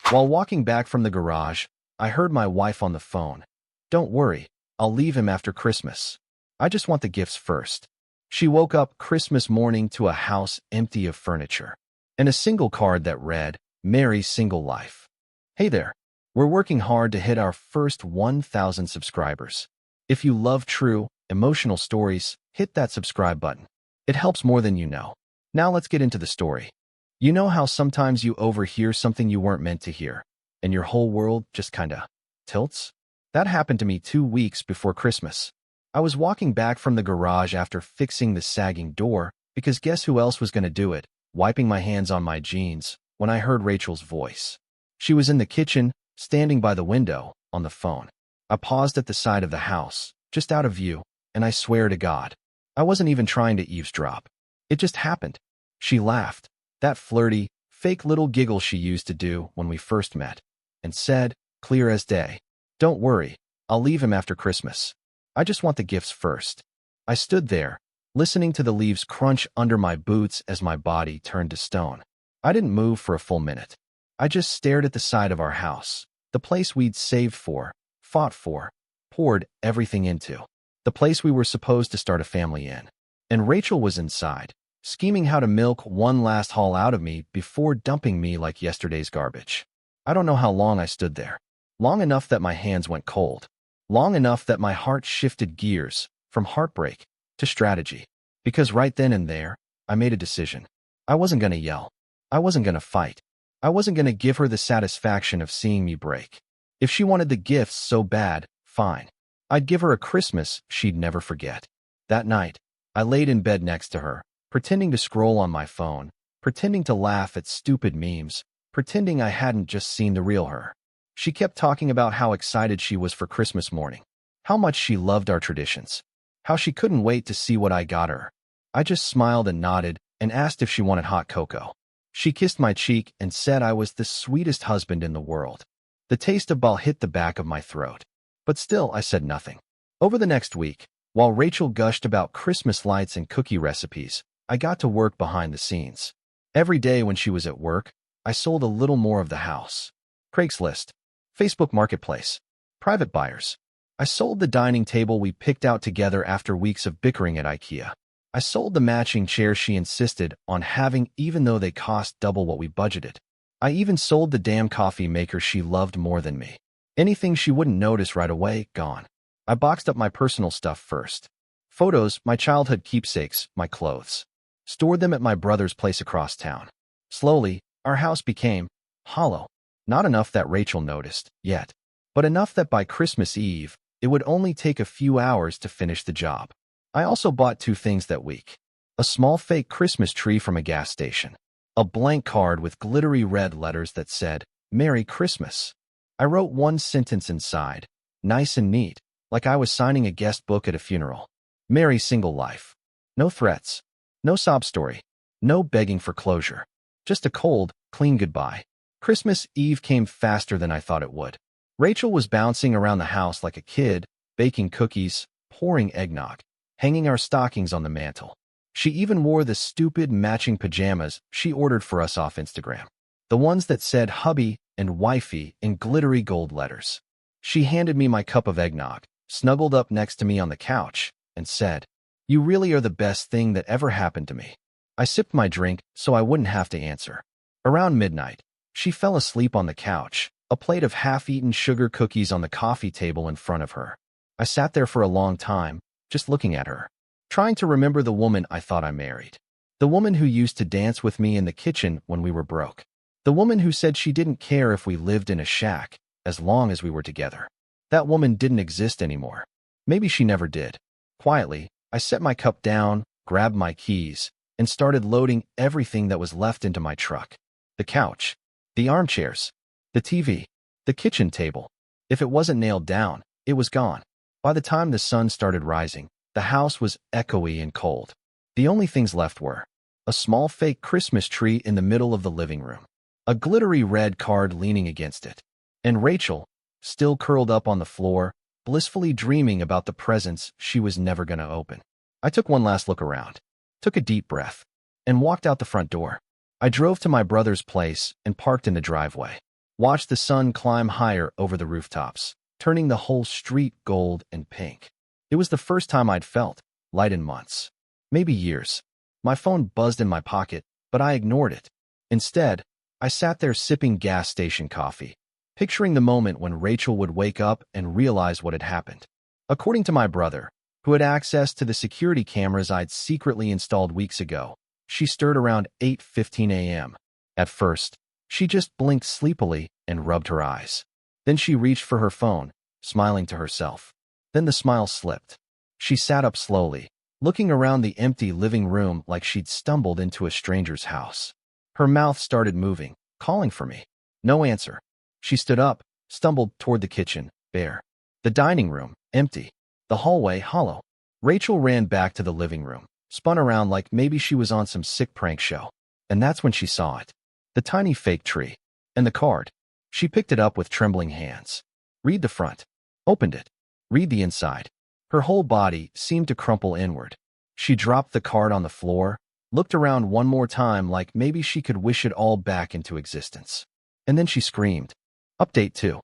While walking back from the garage, I heard my wife on the phone. "Don't worry, I'll leave him after Christmas. I just want the gifts first." She woke up Christmas morning to a house empty of furniture and a single card that read, "Merry Single Life." Hey there. We're working hard to hit our first 1,000 subscribers. If you love true, emotional stories, hit that subscribe button. It helps more than you know. Now let's get into the story. You know how sometimes you overhear something you weren't meant to hear, and your whole world just kinda tilts? That happened to me 2 weeks before Christmas. I was walking back from the garage after fixing the sagging door, because guess who else was gonna do it, wiping my hands on my jeans, when I heard Rachel's voice. She was in the kitchen, standing by the window, on the phone. I paused at the side of the house, just out of view, and I swear to God, I wasn't even trying to eavesdrop. It just happened. She laughed, that flirty, fake little giggle she used to do when we first met, and said, clear as day, "Don't worry, I'll leave him after Christmas. I just want the gifts first." I stood there, listening to the leaves crunch under my boots as my body turned to stone. I didn't move for a full minute. I just stared at the side of our house, the place we'd saved for, fought for, poured everything into, the place we were supposed to start a family in. And Rachel was inside, scheming how to milk one last haul out of me before dumping me like yesterday's garbage. I don't know how long I stood there. Long enough that my hands went cold. Long enough that my heart shifted gears from heartbreak to strategy. Because right then and there, I made a decision. I wasn't going to yell. I wasn't going to fight. I wasn't going to give her the satisfaction of seeing me break. If she wanted the gifts so bad, fine. I'd give her a Christmas she'd never forget. That night, I laid in bed next to her, pretending to scroll on my phone, pretending to laugh at stupid memes, pretending I hadn't just seen the real her. She kept talking about how excited she was for Christmas morning, how much she loved our traditions, how she couldn't wait to see what I got her. I just smiled and nodded and asked if she wanted hot cocoa. She kissed my cheek and said I was the sweetest husband in the world. The taste of ball hit the back of my throat. But still, I said nothing. Over the next week, while Rachel gushed about Christmas lights and cookie recipes, I got to work behind the scenes. Every day when she was at work, I sold a little more of the house. Craigslist, Facebook Marketplace, private buyers. I sold the dining table we picked out together after weeks of bickering at IKEA. I sold the matching chairs she insisted on having even though they cost double what we budgeted. I even sold the damn coffee maker she loved more than me. Anything she wouldn't notice right away, gone. I boxed up my personal stuff first. Photos, my childhood keepsakes, my clothes. Stored them at my brother's place across town. Slowly, our house became hollow. Not enough that Rachel noticed, yet, but enough that by Christmas Eve, it would only take a few hours to finish the job. I also bought 2 things that week. A small fake Christmas tree from a gas station. A blank card with glittery red letters that said, "Merry Christmas." I wrote one sentence inside, nice and neat, like I was signing a guest book at a funeral. Merry Single Life. No threats. No sob story. No begging for closure. Just a cold, clean goodbye. Christmas Eve came faster than I thought it would. Rachel was bouncing around the house like a kid, baking cookies, pouring eggnog, hanging our stockings on the mantel. She even wore the stupid matching pajamas she ordered for us off Instagram. The ones that said hubby and wifey in glittery gold letters. She handed me my cup of eggnog, snuggled up next to me on the couch, and said, "You really are the best thing that ever happened to me." I sipped my drink so I wouldn't have to answer. Around midnight, she fell asleep on the couch, a plate of half-eaten sugar cookies on the coffee table in front of her. I sat there for a long time, just looking at her, trying to remember the woman I thought I married. The woman who used to dance with me in the kitchen when we were broke. The woman who said she didn't care if we lived in a shack, as long as we were together. That woman didn't exist anymore. Maybe she never did. Quietly, I set my cup down, grabbed my keys, and started loading everything that was left into my truck. The couch, the armchairs, the TV, the kitchen table. If it wasn't nailed down, it was gone. By the time the sun started rising, the house was echoey and cold. The only things left were a small fake Christmas tree in the middle of the living room, a glittery red card leaning against it, and Rachel, still curled up on the floor, blissfully dreaming about the presents she was never going to open. I took one last look around, took a deep breath, and walked out the front door. I drove to my brother's place and parked in the driveway. watched the sun climb higher over the rooftops, turning the whole street gold and pink. It was the first time I'd felt light in months, maybe years. My phone buzzed in my pocket, but I ignored it. Instead, I sat there sipping gas station coffee, picturing the moment when Rachel would wake up and realize what had happened. According to my brother, who had access to the security cameras I'd secretly installed weeks ago, she stirred around 8:15 a.m. At first, she just blinked sleepily and rubbed her eyes. Then she reached for her phone, smiling to herself. Then the smile slipped. She sat up slowly, looking around the empty living room like she'd stumbled into a stranger's house. Her mouth started moving, calling for me. No answer. She stood up, stumbled toward the kitchen, bare. The dining room, empty. The hallway, hollow. Rachel ran back to the living room, spun around like maybe she was on some sick prank show. And that's when she saw it. The tiny fake tree. And the card. She picked it up with trembling hands. Read the front. Opened it. Read the inside. Her whole body seemed to crumple inward. She dropped the card on the floor, looked around one more time like maybe she could wish it all back into existence. And then she screamed. Update 2.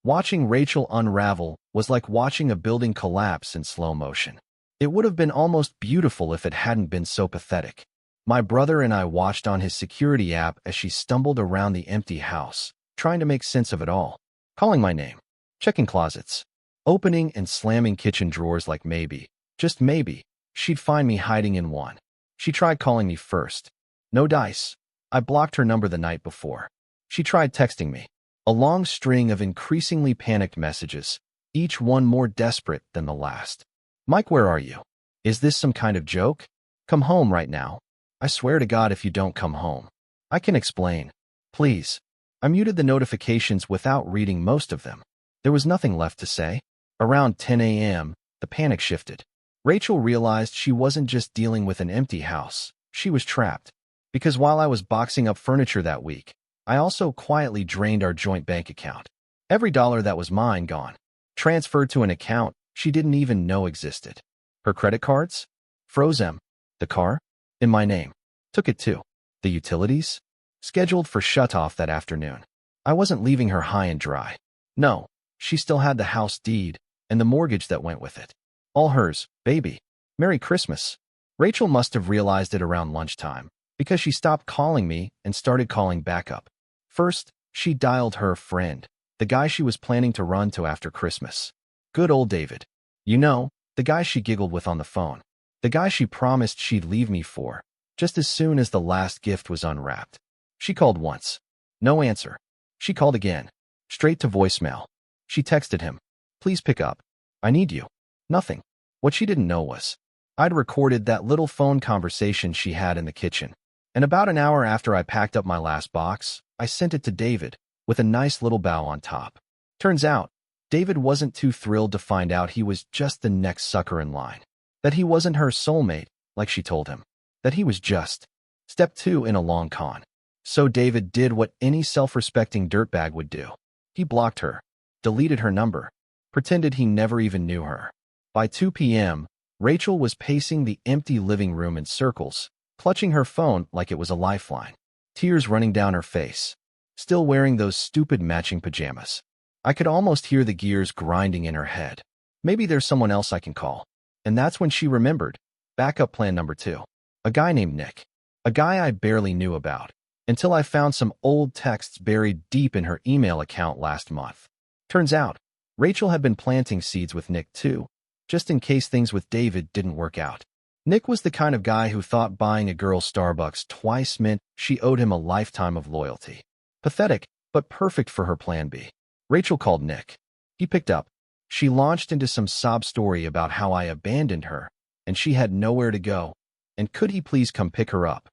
Watching Rachel unravel was like watching a building collapse in slow motion. It would have been almost beautiful if it hadn't been so pathetic. My brother and I watched on his security app as she stumbled around the empty house, trying to make sense of it all. Calling my name. Checking closets. Opening and slamming kitchen drawers like maybe, just maybe, she'd find me hiding in one. She tried calling me first. No dice. I blocked her number the night before. She tried texting me. A long string of increasingly panicked messages, each one more desperate than the last. Mike, where are you? Is this some kind of joke? Come home right now. I swear to God if you don't come home. I can explain. Please. I muted the notifications without reading most of them. There was nothing left to say. Around 10 a.m., the panic shifted. Rachel realized she wasn't just dealing with an empty house. She was trapped. Because while I was boxing up furniture that week, I also quietly drained our joint bank account. Every dollar that was mine gone. Transferred to an account she didn't even know existed. Her credit cards? Froze them. The car? In my name. Took it too. The utilities? Scheduled for shutoff that afternoon. I wasn't leaving her high and dry. No, she still had the house deed and the mortgage that went with it. All hers, baby. Merry Christmas. Rachel must have realized it around lunchtime, because she stopped calling me and started calling backup. First, she dialed her friend, the guy she was planning to run to after Christmas. Good old David. You know, the guy she giggled with on the phone. The guy she promised she'd leave me for, just as soon as the last gift was unwrapped. She called once. No answer. She called again. Straight to voicemail. She texted him. Please pick up. I need you. Nothing. What she didn't know was, I'd recorded that little phone conversation she had in the kitchen. And about an hour after I packed up my last box, I sent it to David, with a nice little bow on top. Turns out, David wasn't too thrilled to find out he was just the next sucker in line. That he wasn't her soulmate, like she told him. That he was just step 2 in a long con. So David did what any self-respecting dirtbag would do. He blocked her, deleted her number, pretended he never even knew her. By 2 p.m., Rachel was pacing the empty living room in circles, clutching her phone like it was a lifeline, tears running down her face, still wearing those stupid matching pajamas. I could almost hear the gears grinding in her head. Maybe there's someone else I can call. And that's when she remembered. Backup plan number 2. A guy named Nick. A guy I barely knew about, until I found some old texts buried deep in her email account last month. Turns out, Rachel had been planting seeds with Nick too, just in case things with David didn't work out. Nick was the kind of guy who thought buying a girl Starbucks twice meant she owed him a lifetime of loyalty. Pathetic, but perfect for her plan B. Rachel called Nick. He picked up. She launched into some sob story about how I abandoned her, and she had nowhere to go, and could he please come pick her up.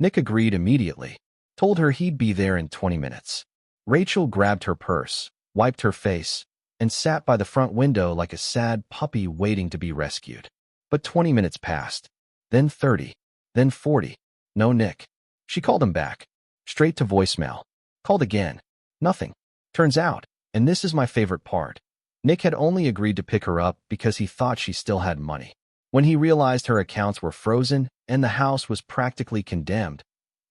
Nick agreed immediately, told her he'd be there in 20 minutes. Rachel grabbed her purse, wiped her face, and sat by the front window like a sad puppy waiting to be rescued. But 20 minutes passed, then 30, then 40. No Nick. She called him back, straight to voicemail. Called again. Nothing. Turns out, and this is my favorite part, Nick had only agreed to pick her up because he thought she still had money. When he realized her accounts were frozen and the house was practically condemned,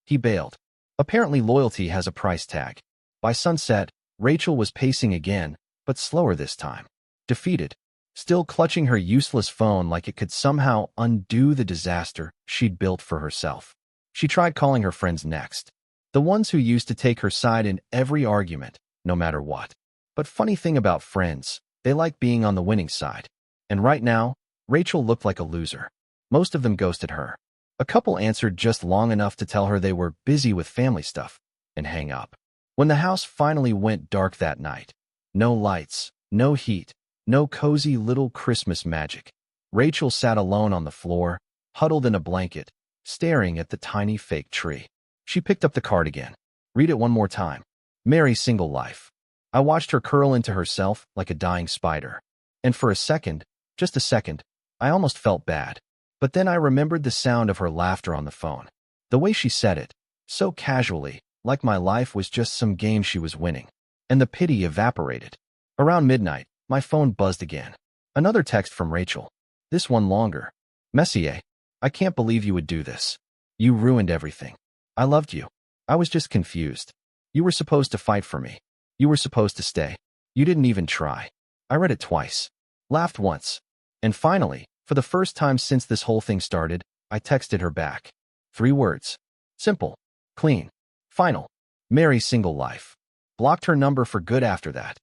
he bailed. Apparently loyalty has a price tag. By sunset, Rachel was pacing again, but slower this time. Defeated, still clutching her useless phone like it could somehow undo the disaster she'd built for herself. She tried calling her friends next, the ones who used to take her side in every argument, no matter what. But funny thing about friends, they like being on the winning side. And right now, Rachel looked like a loser. Most of them ghosted her. A couple answered just long enough to tell her they were busy with family stuff and hang up. When the house finally went dark that night, no lights, no heat, no cozy little Christmas magic, Rachel sat alone on the floor, huddled in a blanket, staring at the tiny fake tree. She picked up the card again. Read it one more time. Merry single life. I watched her curl into herself like a dying spider. And for a second, just a second, I almost felt bad. But then I remembered the sound of her laughter on the phone. The way she said it, so casually, like my life was just some game she was winning. And the pity evaporated. Around midnight, my phone buzzed again. Another text from Rachel. This one longer. Messier, I can't believe you would do this. You ruined everything. I loved you. I was just confused. You were supposed to fight for me. You were supposed to stay. You didn't even try. I read it twice. Laughed once. And finally, for the first time since this whole thing started, I texted her back. 3 words. Simple. Clean. Final. Merry single life. Blocked her number for good after that.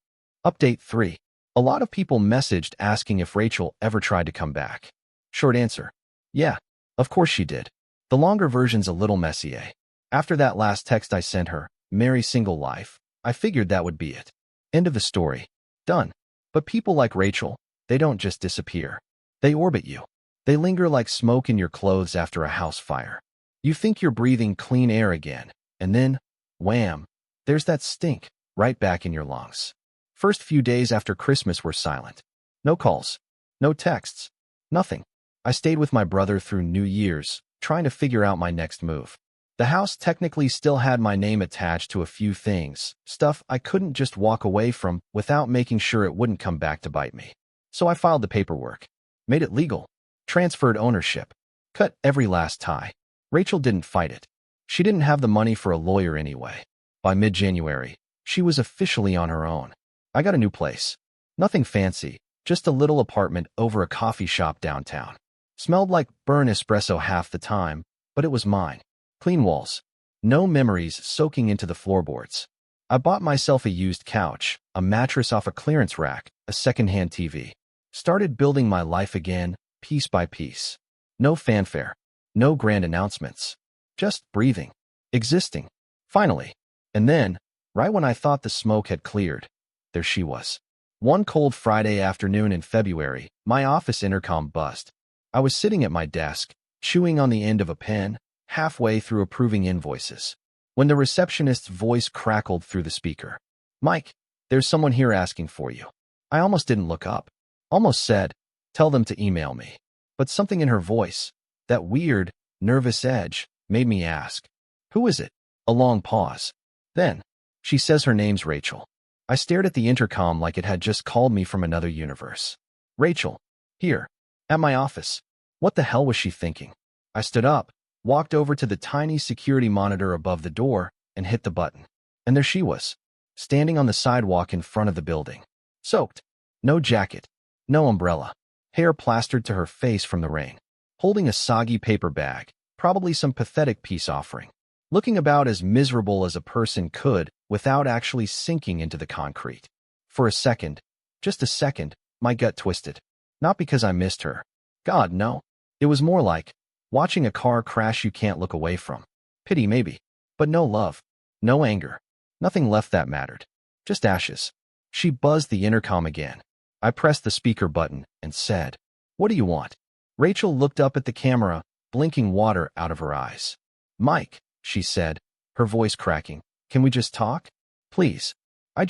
Update 3. A lot of people messaged asking if Rachel ever tried to come back. Short answer. Yeah, of course she did. The longer version's a little messier. After that last text I sent her, Merry single life, I figured that would be it. End of the story. Done. But people like Rachel, they don't just disappear. They orbit you. They linger like smoke in your clothes after a house fire. You think you're breathing clean air again, and then, wham, there's that stink, right back in your lungs. First few days after Christmas were silent. No calls. No texts. Nothing. I stayed with my brother through New Year's, trying to figure out my next move. The house technically still had my name attached to a few things, stuff I couldn't just walk away from without making sure it wouldn't come back to bite me. So I filed the paperwork. Made it legal. Transferred ownership. Cut every last tie. Rachel didn't fight it. She didn't have the money for a lawyer anyway. By mid-January, she was officially on her own. I got a new place. Nothing fancy, just a little apartment over a coffee shop downtown. Smelled like burnt espresso half the time, but it was mine. Clean walls. No memories soaking into the floorboards. I bought myself a used couch, a mattress off a clearance rack, a secondhand TV. Started building my life again, piece by piece. No fanfare. No grand announcements. Just breathing. Existing. Finally. And then, right when I thought the smoke had cleared, there she was. One cold Friday afternoon in February, my office intercom buzzed. I was sitting at my desk, chewing on the end of a pen, halfway through approving invoices, when the receptionist's voice crackled through the speaker. Mike, there's someone here asking for you. I almost didn't look up. Almost said, tell them to email me. But something in her voice, that weird, nervous edge, made me ask, who is it? A long pause. Then, she says her name's Rachel. I stared at the intercom like it had just called me from another universe. Rachel. Here. At my office. What the hell was she thinking? I stood up, walked over to the tiny security monitor above the door, and hit the button. And there she was, standing on the sidewalk in front of the building. Soaked. No jacket. No umbrella. Hair plastered to her face from the rain. Holding a soggy paper bag, probably some pathetic peace offering. Looking about as miserable as a person could without actually sinking into the concrete. For a second, just a second, my gut twisted. Not because I missed her. God, no. It was more like watching a car crash you can't look away from. Pity maybe, but no love. No anger. Nothing left that mattered. Just ashes. She buzzed the intercom again. I pressed the speaker button and said, what do you want? Rachel looked up at the camera, blinking water out of her eyes. Mike, she said, her voice cracking. Can we just talk? Please. I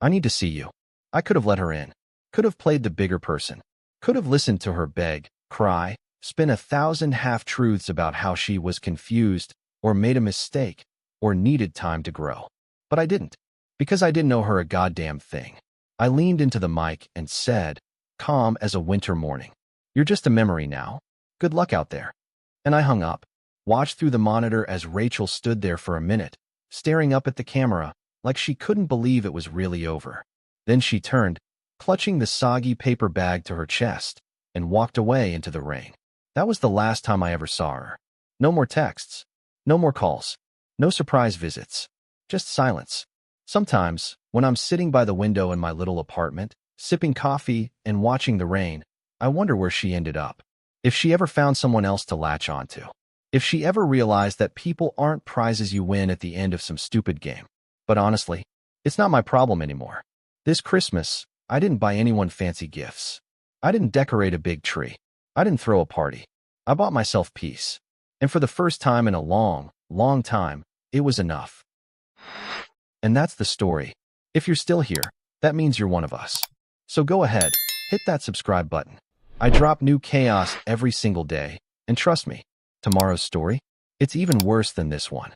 need to see you. I could have let her in. Could have played the bigger person. Could have listened to her beg, cry, spin 1,000 half-truths about how she was confused, or made a mistake, or needed time to grow. But I didn't. Because I didn't know her a goddamn thing. I leaned into the mic and said, calm as a winter morning, you're just a memory now. Good luck out there. And I hung up, watched through the monitor as Rachel stood there for a minute, staring up at the camera, like she couldn't believe it was really over. Then she turned, clutching the soggy paper bag to her chest, and walked away into the rain. That was the last time I ever saw her. No more texts. No more calls. No surprise visits. Just silence. Sometimes, when I'm sitting by the window in my little apartment, sipping coffee and watching the rain, I wonder where she ended up. If she ever found someone else to latch onto. If she ever realized that people aren't prizes you win at the end of some stupid game. But honestly, it's not my problem anymore. This Christmas, I didn't buy anyone fancy gifts. I didn't decorate a big tree. I didn't throw a party. I bought myself peace. And for the first time in a long, long time, it was enough. And that's the story. If you're still here, that means you're one of us. So go ahead, hit that subscribe button. I drop new chaos every single day, and trust me, tomorrow's story, it's even worse than this one.